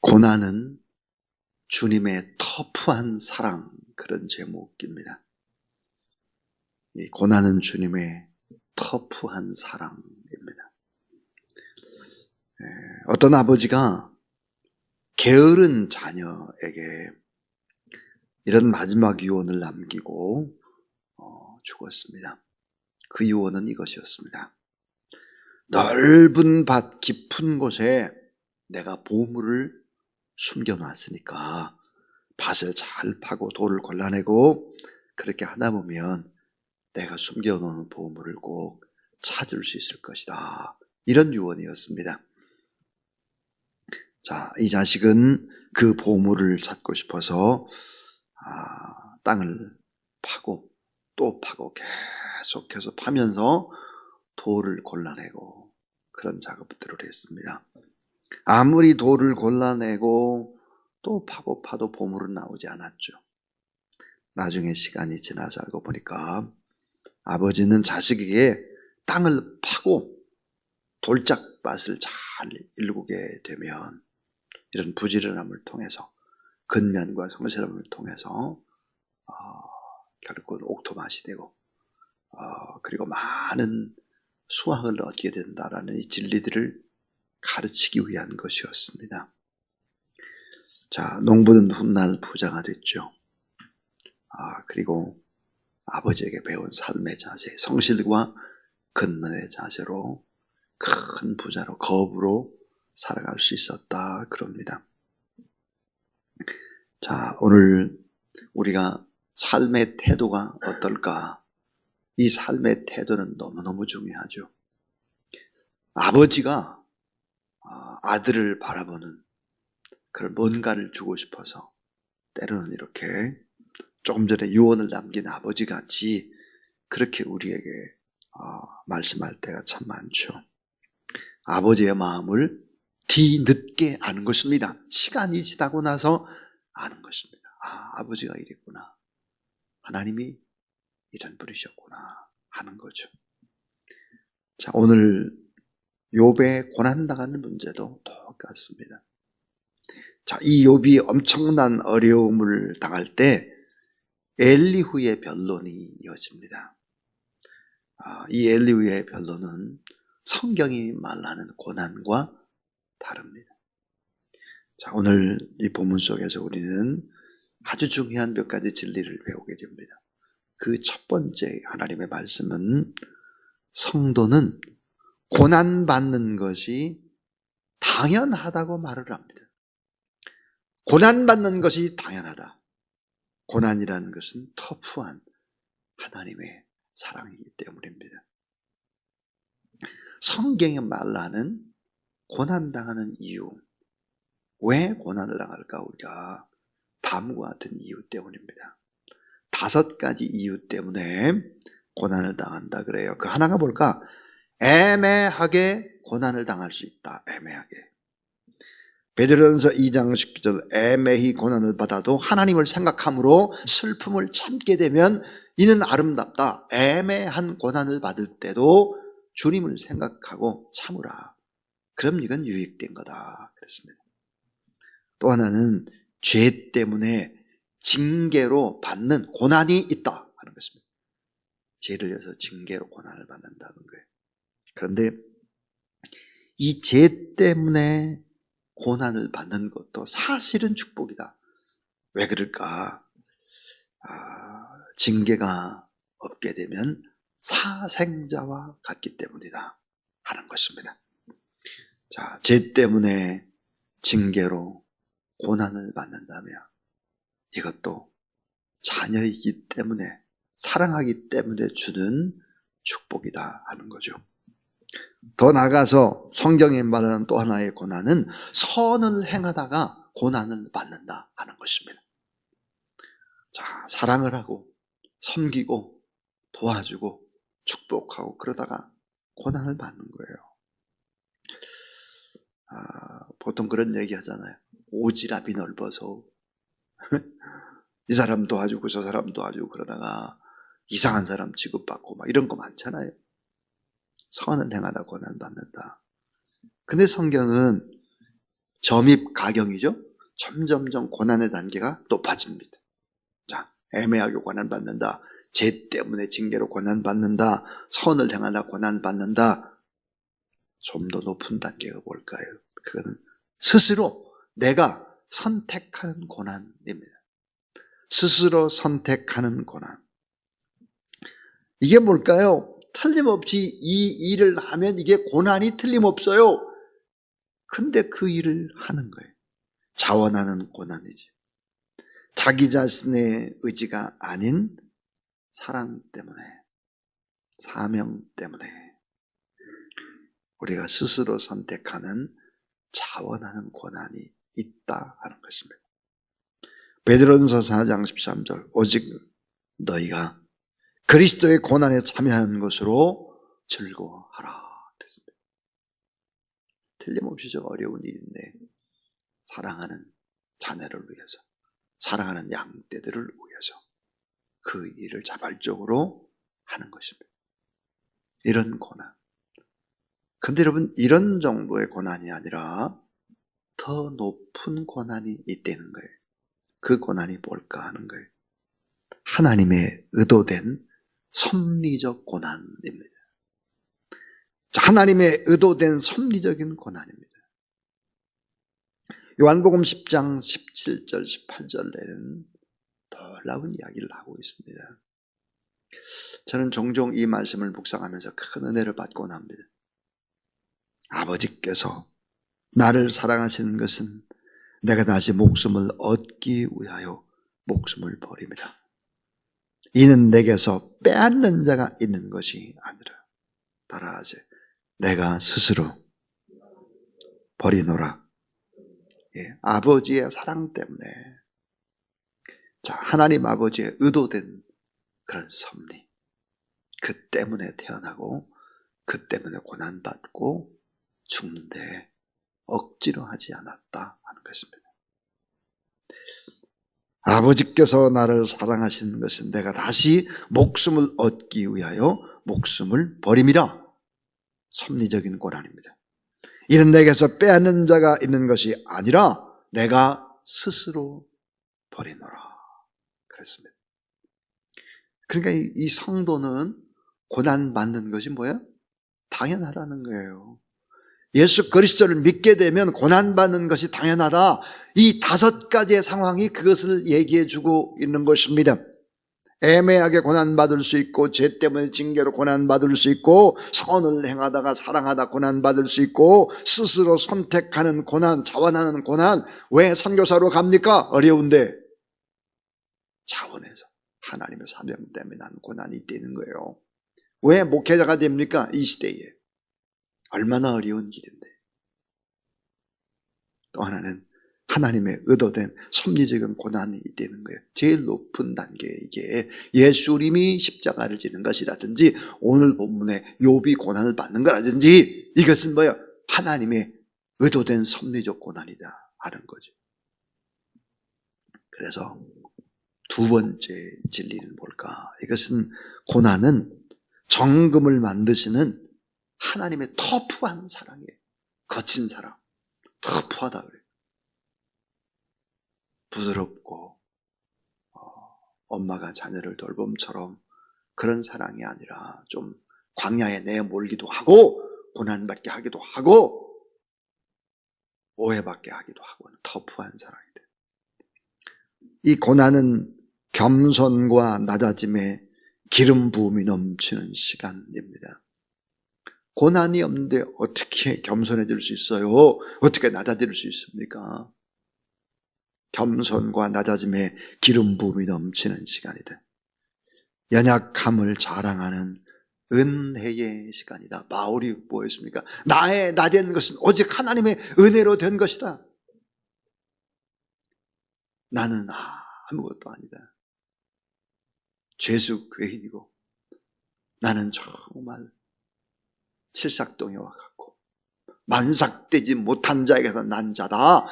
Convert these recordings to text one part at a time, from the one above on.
고난은 주님의 터프한 사랑, 그런 제목입니다. 이 고난은 주님의 터프한 사랑입니다. 어떤 아버지가 게으른 자녀에게 이런 마지막 유언을 남기고 죽었습니다. 그 유언은 이것이었습니다. 넓은 밭 깊은 곳에 내가 보물을 숨겨놨으니까 밭을 잘 파고 돌을 골라내고 그렇게 하다 보면 내가 숨겨놓은 보물을 꼭 찾을 수 있을 것이다. 이런 유언이었습니다. 자, 이 자식은 그 보물을 찾고 싶어서 땅을 파고 또 파고 계속해서 파면서 돌을 골라내고 그런 작업들을 했습니다. 아무리 돌을 골라내고 또 파고 파도 보물은 나오지 않았죠. 나중에 시간이 지나서 알고 보니까 아버지는 자식에게 땅을 파고 돌짝밭을 잘 일구게 되면 이런 부지런함을 통해서 근면과 성실함을 통해서 결국은 옥토밭이 되고 그리고 많은 수확을 얻게 된다라는 이 진리들을 가르치기 위한 것이었습니다. 자, 농부는 훗날 부자가 됐죠. 그리고 아버지에게 배운 삶의 자세, 성실과 근면의 자세로 큰 부자로, 거부로 살아갈 수 있었다 그럽니다. 자, 오늘 우리가 삶의 태도가 어떨까? 이 삶의 태도는 너무너무 중요하죠. 아버지가 아들을 바라보는 그런 뭔가를 주고 싶어서 때로는 이렇게 조금 전에 유언을 남긴 아버지 같이 그렇게 우리에게 말씀할 때가 참 많죠. 아버지의 마음을 뒤늦게 아는 것입니다. 시간이 지나고 나서 아는 것입니다. 아버지가 이랬구나. 하나님이 이런 분이셨구나 하는 거죠. 자, 오늘 욥의 고난당하는 문제도 똑같습니다. 자, 이 욥이 엄청난 어려움을 당할 때 엘리후의 변론이 이어집니다. 이 엘리후의 변론은 성경이 말하는 고난과 다릅니다. 자, 오늘 이 본문 속에서 우리는 아주 중요한 몇 가지 진리를 배우게 됩니다. 그 첫 번째 하나님의 말씀은 성도는 고난받는 것이 당연하다고 말을 합니다. 고난받는 것이 당연하다. 고난이라는 것은 터프한 하나님의 사랑이기 때문입니다. 성경에 말하는 고난당하는 이유, 왜 고난을 당할까? 우리가 다음과 같은 이유 때문입니다. 5가지 이유 때문에 고난을 당한다 그래요. 그 하나가 뭘까? 애매하게 고난을 당할 수 있다. 애매하게. 베드로전서 2장 19절 애매히 고난을 받아도 하나님을 생각함으로 슬픔을 참게 되면 이는 아름답다. 애매한 고난을 받을 때도 주님을 생각하고 참으라. 그럼 이건 유익된 거다. 그랬습니다. 또 하나는 죄 때문에 징계로 받는 고난이 있다 하는 것입니다. 죄를 지어서 징계로 고난을 받는다는 거예요. 그런데 이 죄 때문에 고난을 받는 것도 사실은 축복이다. 왜 그럴까? 징계가 없게 되면 사생자와 같기 때문이다 하는 것입니다. 자, 죄 때문에 징계로 고난을 받는다면 이것도 자녀이기 때문에, 사랑하기 때문에 주는 축복이다 하는 거죠. 더 나아가서 성경에 말하는 또 하나의 고난은 선을 행하다가 고난을 받는다 하는 것입니다. 자, 사랑을 하고 섬기고 도와주고 축복하고 그러다가 고난을 받는 거예요. 보통 그런 얘기 하잖아요. 오지랖이 넓어서 이 사람 도와주고 저 사람 도와주고 그러다가 이상한 사람 취급받고 막 이런 거 많잖아요. 선을 행하다 고난 받는다. 근데 성경은 점입가경이죠. 점점점 고난의 단계가 높아집니다. 자, 애매하게 고난받는다. 죄 때문에 징계로 고난받는다. 선을 행하다 고난받는다. 좀 더 높은 단계가 뭘까요? 그거는 스스로 내가 선택하는 고난입니다. 스스로 선택하는 고난. 이게 뭘까요? 틀림없이 이 일을 하면 이게 고난이 틀림없어요. 근데 그 일을 하는 거예요. 자원하는 고난이지. 자기 자신의 의지가 아닌 사랑 때문에, 사명 때문에 우리가 스스로 선택하는 자원하는 고난이 있다 하는 것입니다. 베드로전서 4장 13절 오직 너희가 그리스도의 고난에 참여하는 것으로 즐거워하라 그랬습니다. 틀림없이 저 어려운 일인데 사랑하는 자녀를 위해서, 사랑하는 양떼들을 위해서 그 일을 자발적으로 하는 것입니다. 이런 고난. 근데 여러분, 이런 정도의 고난이 아니라 더 높은 고난이 있다는 거예요. 그 고난이 뭘까 하는 거예요. 하나님의 의도된 섭리적 고난입니다. 하나님의 의도된 섭리적인 고난입니다. 요한복음 10장 17절 18절에는 놀라운 이야기를 하고 있습니다. 저는 종종 이 말씀을 묵상하면서 큰 은혜를 받곤 합니다. 아버지께서 나를 사랑하시는 것은 내가 다시 목숨을 얻기 위하여 목숨을 버립니다. 이는 내게서 빼앗는 자가 있는 것이 아니라 따라하세요. 내가 스스로 버리노라. 예, 아버지의 사랑 때문에, 자, 하나님 아버지의 의도된 그런 섭리, 그 때문에 태어나고 그 때문에 고난받고 죽는데 억지로 하지 않았다 하는 것입니다. 아버지께서 나를 사랑하시는 것은 내가 다시 목숨을 얻기 위하여 목숨을 버림이라. 섭리적인 고난입니다. 이는 내게서 빼앗는 자가 있는 것이 아니라 내가 스스로 버리노라 그랬습니다. 그러니까 이 성도는 고난받는 것이 뭐야? 당연하다는 거예요. 예수 그리스도를 믿게 되면 고난받는 것이 당연하다. 이 5가지의 상황이 그것을 얘기해 주고 있는 것입니다. 애매하게 고난받을 수 있고, 죄 때문에 징계로 고난받을 수 있고, 선을 행하다가 사랑하다 고난받을 수 있고, 스스로 선택하는 고난, 자원하는 고난. 왜 선교사로 갑니까? 어려운데. 자원해서 하나님의 사명 때문에 난 고난이 있다는 거예요. 왜 목회자가 됩니까? 이 시대에. 얼마나 어려운 길인데. 또 하나는 하나님의 의도된 섭리적인 고난이 있다는 거예요. 제일 높은 단계, 이게 예수님이 십자가를 지는 것이라든지 오늘 본문에 욥이 고난을 받는 거라든지, 이것은 뭐예요? 하나님의 의도된 섭리적 고난이다 하는 거죠. 그래서 두 번째 진리는 뭘까? 이것은 고난은 정금을 만드시는 하나님의 터프한 사랑이에요. 거친 사랑. 터프하다 그래요. 부드럽고 엄마가 자녀를 돌봄처럼 그런 사랑이 아니라 좀 광야에 내몰기도 하고 고난받게 하기도 하고 오해받게 하기도 하고 터프한 사랑이다. 이 고난은 겸손과 낮아짐에 기름 부음이 넘치는 시간입니다. 고난이 없는데 어떻게 겸손해질 수 있어요? 어떻게 낮아질 수 있습니까? 겸손과 낮아짐에 기름 부음이 넘치는 시간이다. 연약함을 자랑하는 은혜의 시간이다. 바울이 뭐였습니까? 나 된 것은 오직 하나님의 은혜로 된 것이다. 나는 아무것도 아니다. 죄수 괴인이고 나는 정말 칠삭동에 와갖고 만삭되지 못한 자에게서 난 자다.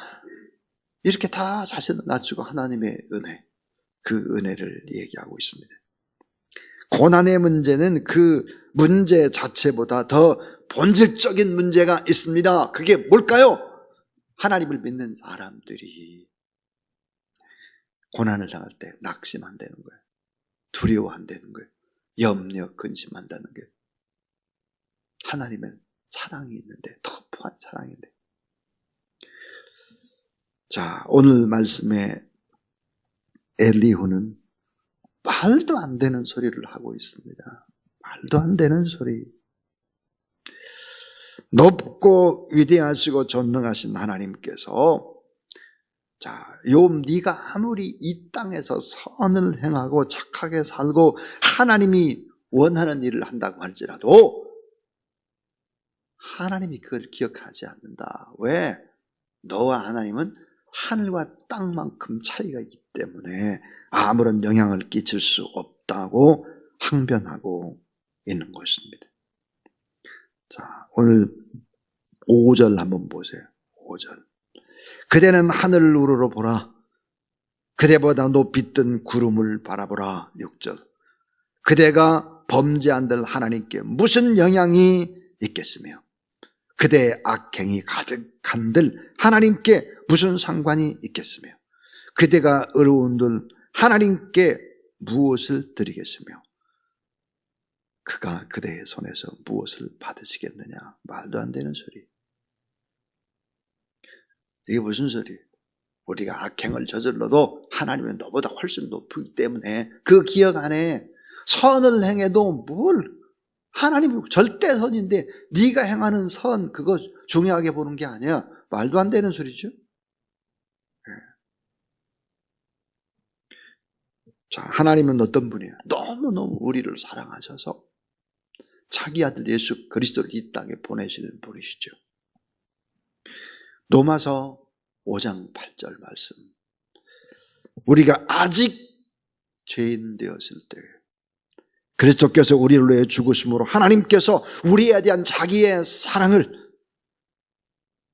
이렇게 다 자신을 낮추고 하나님의 은혜, 그 은혜를 얘기하고 있습니다. 고난의 문제는 그 문제 자체보다 더 본질적인 문제가 있습니다. 그게 뭘까요? 하나님을 믿는 사람들이 고난을 당할 때 낙심한다는 거예요. 두려워한다는 거예요. 염려, 근심한다는 거예요. 하나님의 사랑이 있는데, 터프한 사랑인데. 자, 오늘 말씀에 엘리후는 말도 안 되는 소리를 하고 있습니다. 말도 안 되는 소리. 높고 위대하시고 전능하신 하나님께서, 자, 욥 네가 아무리 이 땅에서 선을 행하고 착하게 살고 하나님이 원하는 일을 한다고 할지라도 하나님이 그걸 기억하지 않는다. 왜? 너와 하나님은 하늘과 땅만큼 차이가 있기 때문에 아무런 영향을 끼칠 수 없다고 항변하고 있는 것입니다. 자, 오늘 5절 한번 보세요. 5절. 그대는 하늘을 우러러 보라. 그대보다 높이 뜬 구름을 바라보라. 6절. 그대가 범죄한들 하나님께 무슨 영향이 있겠으며 그대의 악행이 가득한들 하나님께 무슨 상관이 있겠으며 그대가 의로운들 하나님께 무엇을 드리겠으며 그가 그대의 손에서 무엇을 받으시겠느냐. 말도 안 되는 소리. 이게 무슨 소리예요? 우리가 악행을 저질러도 하나님은 너보다 훨씬 높기 때문에 그 기억 안에 선을 행해도 뭘, 하나님이 절대 선인데 네가 행하는 선 그거 중요하게 보는 게 아니야. 말도 안 되는 소리죠. 자, 하나님은 어떤 분이에요? 너무너무 우리를 사랑하셔서 자기 아들 예수 그리스도를 이 땅에 보내시는 분이시죠. 로마서 5장 8절 말씀. 우리가 아직 죄인 되었을 때 그리스도께서 우리를 위해 죽으심으로 하나님께서 우리에 대한 자기의 사랑을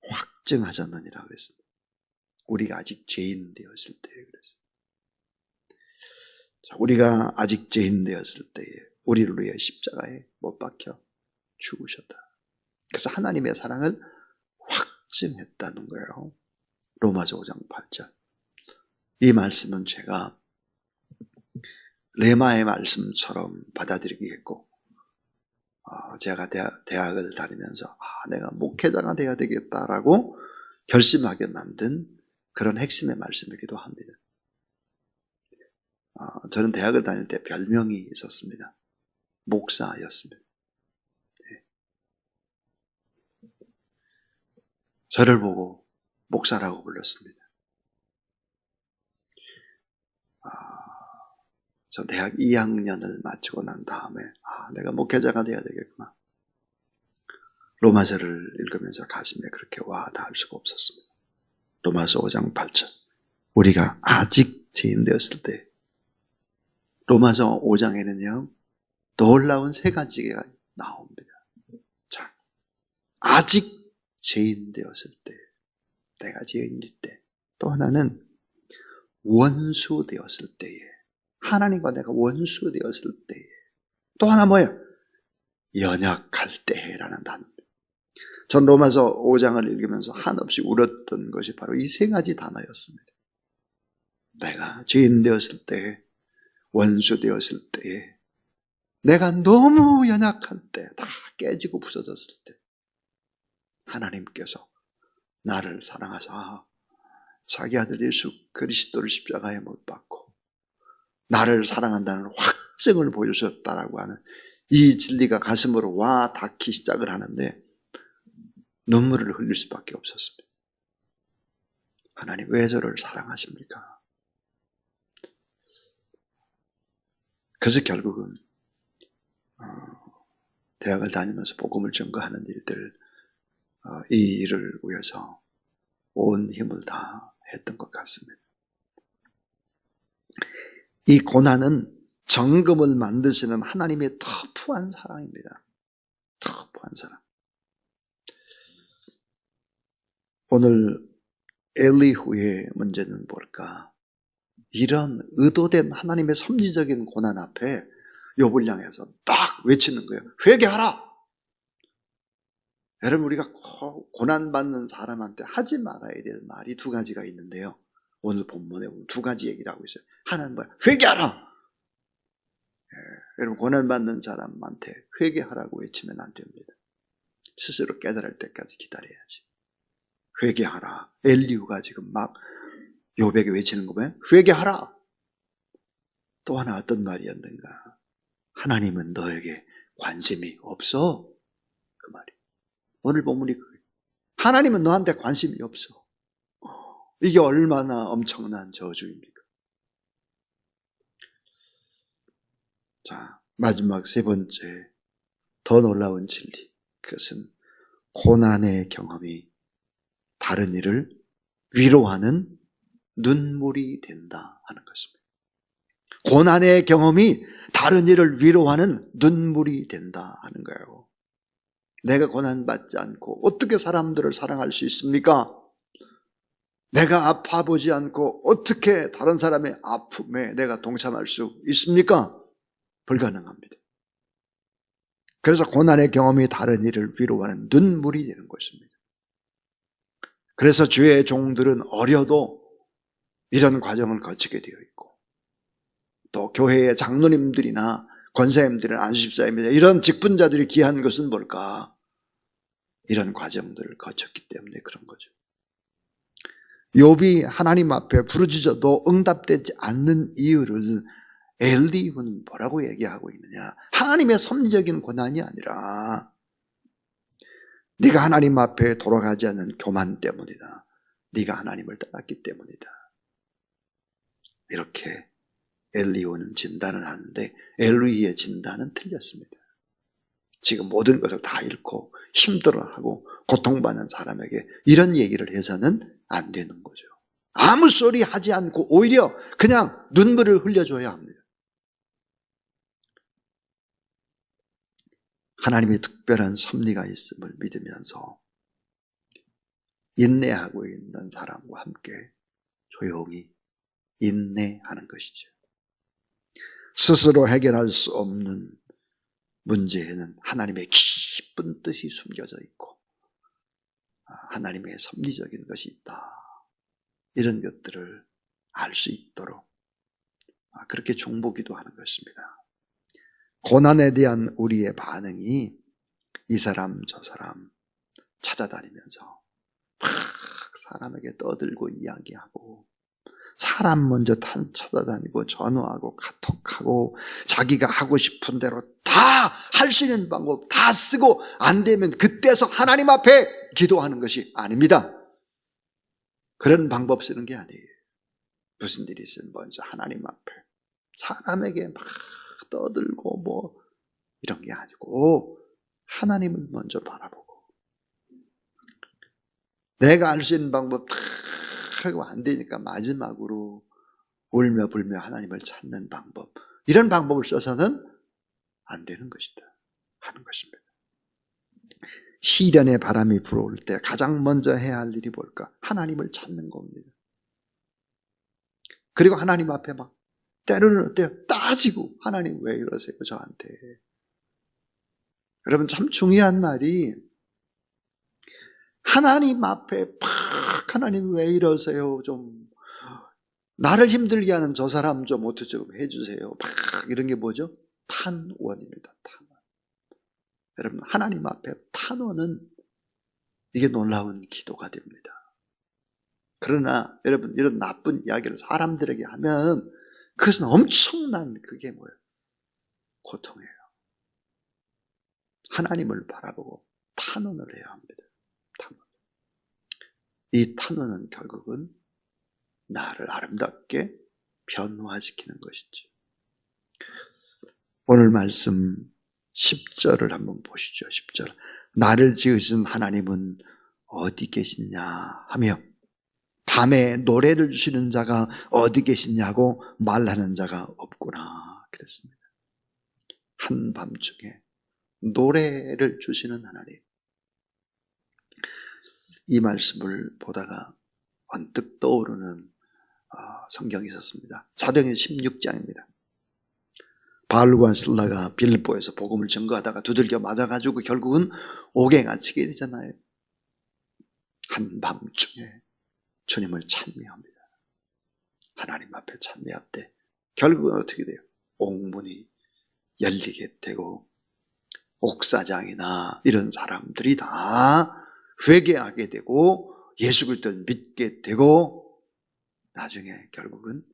확증하셨느니라 그랬습니다. 우리가 아직 죄인 되었을 때에 그랬습니다. 자, 우리가 아직 죄인 되었을 때에 우리를 위해 십자가에 못 박혀 죽으셨다. 그래서 하나님의 사랑을 확증했다는 거예요. 로마서 5장 8절. 이 말씀은 제가 레마의 말씀처럼 받아들이겠고, 제가 대학을 다니면서 내가 목회자가 돼야 되겠다라고 결심하게 만든 그런 핵심의 말씀이기도 합니다. 저는 대학을 다닐 때 별명이 있었습니다. 목사였습니다. 네. 저를 보고 목사라고 불렀습니다. 저 대학 2학년을 마치고 난 다음에 내가 목회자가 돼야 되겠구나. 로마서를 읽으면서 가슴에 그렇게 와 닿을 수가 없었습니다. 로마서 5장 8절. 우리가 아직 죄인 되었을 때, 로마서 5장에는요 놀라운 세 가지가 나옵니다. 자, 아직 죄인 되었을 때, 내가 죄인일 때, 또 하나는 원수 되었을 때에, 하나님과 내가 원수 되었을 때에, 또 하나 뭐예요? 연약할 때라는 단어입니다. 전 로마서 5장을 읽으면서 한없이 울었던 것이 바로 이 세 가지 단어였습니다. 내가 죄인 되었을 때, 원수 되었을 때에, 내가 너무 연약할 때, 다 깨지고 부서졌을 때, 하나님께서 나를 사랑하사 자기 아들 예수 그리스도를 십자가에 못 박고 나를 사랑한다는 확증을 보여주셨다라고 하는 이 진리가 가슴으로 와 닿기 시작을 하는데 눈물을 흘릴 수밖에 없었습니다. 하나님 왜 저를 사랑하십니까? 그래서 결국은 대학을 다니면서 복음을 전거하는 일들, 이 일을 위해서 온 힘을 다 했던 것 같습니다. 이 고난은 정금을 만드시는 하나님의 터프한 사랑입니다. 터프한 사랑. 오늘 엘리후의 문제는 뭘까? 이런 의도된 하나님의 섭리적인 고난 앞에 욥을 향해서 딱 외치는 거예요. 회개하라! 여러분, 우리가 고난받는 사람한테 하지 말아야 될 말이 두 가지가 있는데요. 오늘 본문에 보면 두 가지 얘기를 하고 있어요. 하나는 뭐야? 회개하라! 여러분, 고난받는 사람한테 회개하라고 외치면 안 됩니다. 스스로 깨달을 때까지 기다려야지. 회개하라. 엘리후가 지금 막 요백에 외치는 거 보면 회개하라. 또 하나 어떤 말이었는가? 하나님은 너에게 관심이 없어. 그 말이. 오늘 본문이 그거예요. 하나님은 너한테 관심이 없어. 이게 얼마나 엄청난 저주입니까? 자, 마지막 세 번째, 더 놀라운 진리. 그것은 고난의 경험이 다른 이를 위로하는 눈물이 된다 하는 것입니다. 고난의 경험이 다른 이를 위로하는 눈물이 된다 하는 거예요. 내가 고난받지 않고 어떻게 사람들을 사랑할 수 있습니까? 내가 아파보지 않고 어떻게 다른 사람의 아픔에 내가 동참할 수 있습니까? 불가능합니다. 그래서 고난의 경험이 다른 이를 위로하는 눈물이 되는 것입니다. 그래서 주의 종들은 어려도 이런 과정을 거치게 되어 있고, 또 교회의 장로님들이나 권사님들이나 안수집사님이나 이런 직분자들이 귀한 것은 뭘까? 이런 과정들을 거쳤기 때문에 그런 거죠. 욥이 하나님 앞에 부르짖어도 응답되지 않는 이유를 엘리후는 뭐라고 얘기하고 있느냐? 하나님의 섭리적인 고난이 아니라 네가 하나님 앞에 돌아가지 않는 교만 때문이다. 네가 하나님을 떠났기 때문이다. 이렇게 엘리후는 진단을 하는데 엘리후의 진단은 틀렸습니다. 지금 모든 것을 다 잃고 힘들어하고 고통받는 사람에게 이런 얘기를 해서는 안 되는 거죠. 아무 소리 하지 않고 오히려 그냥 눈물을 흘려줘야 합니다. 하나님의 특별한 섭리가 있음을 믿으면서 인내하고 있는 사람과 함께 조용히 인내하는 것이죠. 스스로 해결할 수 없는 문제에는 하나님의 깊은 뜻이 숨겨져 있고 하나님의 섭리적인 것이 있다. 이런 것들을 알 수 있도록 그렇게 중보기도 하는 것입니다. 고난에 대한 우리의 반응이 이 사람 저 사람 찾아다니면서 막 사람에게 떠들고 이야기하고 사람 먼저 찾아다니고 전화하고 카톡하고 자기가 하고 싶은 대로 다 할 수 있는 방법 다 쓰고 안 되면 그때서 하나님 앞에 기도하는 것이 아닙니다. 그런 방법 쓰는 게 아니에요. 무슨 일이 있으면 먼저 하나님 앞에 사람에게 막 떠들고 뭐 이런 게 아니고 하나님을 먼저 바라보고 내가 할 수 있는 방법 다 하고 안 되니까 마지막으로 울며 불며 하나님을 찾는 방법, 이런 방법을 써서는 안 되는 것이다 하는 것입니다. 시련의 바람이 불어올 때 가장 먼저 해야 할 일이 뭘까? 하나님을 찾는 겁니다. 그리고 하나님 앞에 막 때로는 어때요? 따지고 하나님 왜 이러세요 저한테? 여러분 참 중요한 말이 하나님 앞에 팍 하나님 왜 이러세요? 좀 나를 힘들게 하는 저 사람 좀 어떻게 좀 해주세요. 팍 이런 게 뭐죠? 탄원입니다. 탄원. 여러분 하나님 앞에 탄원은 이게 놀라운 기도가 됩니다. 그러나 여러분 이런 나쁜 이야기를 사람들에게 하면 그것은 엄청난 그게 뭐예요? 고통이에요. 하나님을 바라보고 탄원을 해야 합니다. 탄원. 이 탄원은 결국은 나를 아름답게 변화시키는 것이죠. 오늘 말씀 10절을 한번 보시죠. 10절. 나를 지으신 하나님은 어디 계시냐 하며 밤에 노래를 주시는 자가 어디 계시냐고 말하는 자가 없구나 그랬습니다. 한밤중에 노래를 주시는 하나님. 이 말씀을 보다가 언뜻 떠오르는 성경이 있었습니다. 사도행전 16장입니다. 바울과 실라가 빌립보에서 복음을 전거하다가 두들겨 맞아가지고 결국은 옥에 갇히게 되잖아요. 한밤중에 주님을 찬미합니다. 하나님 앞에 찬미할 때 결국은 어떻게 돼요? 옥문이 열리게 되고 옥사장이나 이런 사람들이 다 회개하게 되고 예수 그리스도를 믿게 되고 나중에 결국은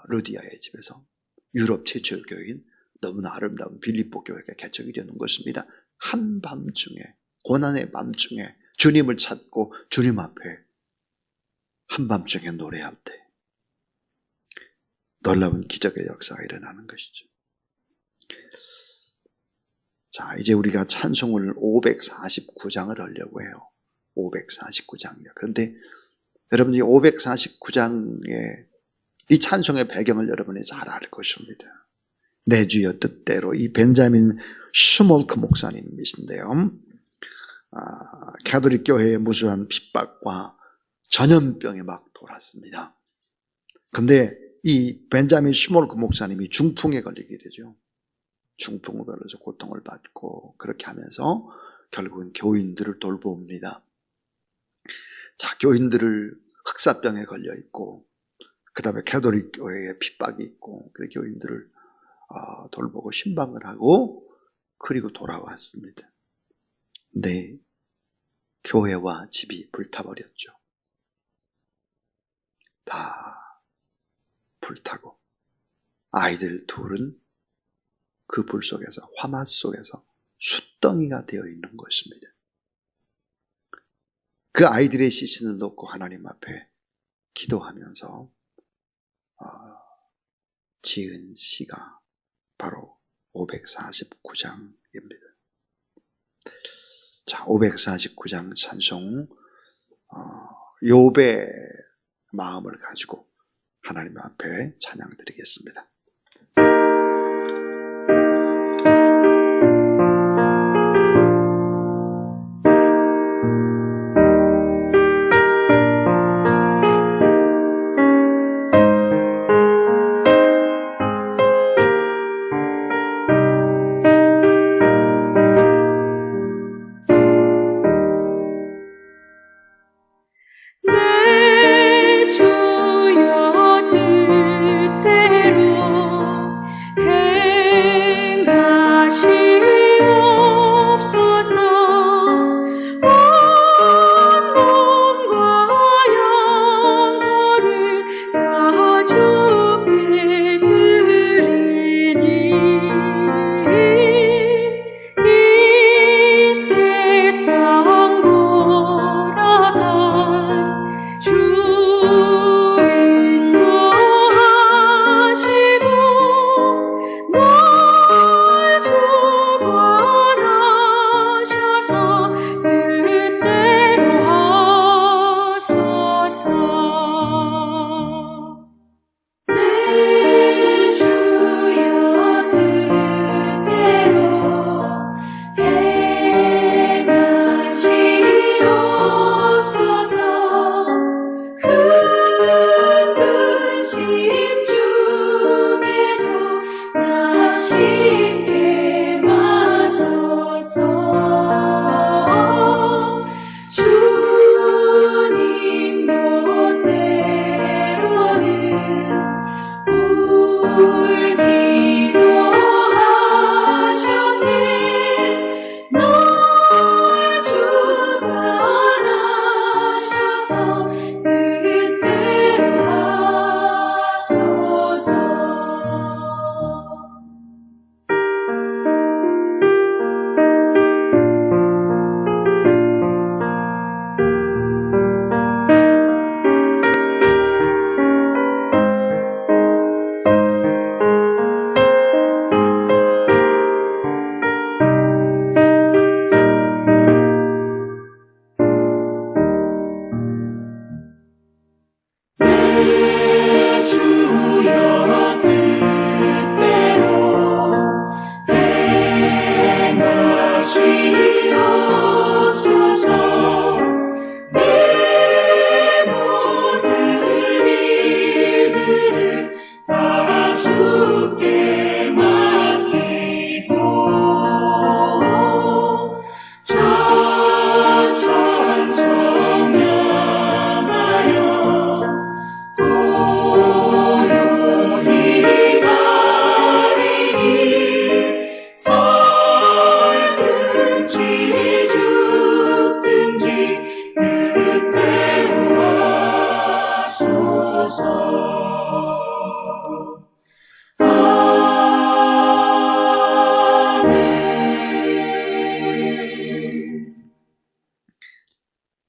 루디아의 집에서 유럽 최초의 교회인 너무나 아름다운 빌립보 교회가 개척이 되는 것입니다. 한밤중에, 고난의 밤중에 주님을 찾고 주님 앞에 한밤중에 노래할 때 놀라운 기적의 역사가 일어나는 것이죠. 자, 이제 우리가 찬송을 549장을 하려고 해요. 549장이요. 그런데 여러분이 549장의 이 찬송의 배경을 여러분이 잘 알 것입니다. 내 주여 뜻대로 이 벤자민 슈몰크 목사님이신데요. 가톨릭 교회의 무수한 핍박과 전염병에 막 돌았습니다. 근데 이 벤자민 슈몰크 목사님이 중풍에 걸리게 되죠. 중풍을 걸려서 고통을 받고 그렇게 하면서 결국은 교인들을 돌봅니다. 자, 교인들을 흑사병에 걸려 있고 그 다음에 가톨릭 교회에 핍박이 있고 그 교인들을 돌보고 신방을 하고 그리고 돌아왔습니다. 근데 교회와 집이 불타버렸죠. 다 불타고 아이들 둘은 그 불 속에서 화마 속에서 숫덩이가 되어 있는 것입니다. 그 아이들의 시신을 놓고 하나님 앞에 기도하면서 지은 시가 바로 549장입니다. 자, 549장 찬송 욥의 마음을 가지고 하나님 앞에 찬양 드리겠습니다. 내 주여 뜻대로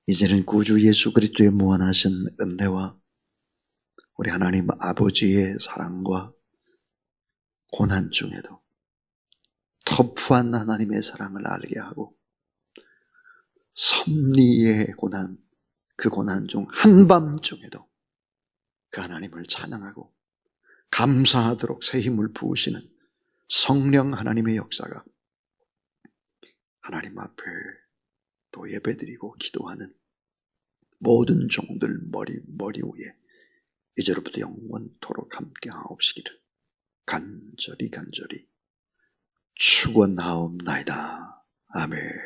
이제는 구주 예수 그리스도의 무한하신 은혜와 우리 하나님 아버지의 사랑과 고난 중에도 터프한 하나님의 사랑을 알게 하고 섭리의 고난, 그 고난 중 한밤중에도 그 하나님을 찬양하고 감사하도록 새 힘을 부으시는 성령 하나님의 역사가 하나님 앞에 또 예배드리고 기도하는 모든 종들 머리 위에 이제로부터 영원토록 함께 하옵시기를 간절히 축원하옵나이다. 아멘.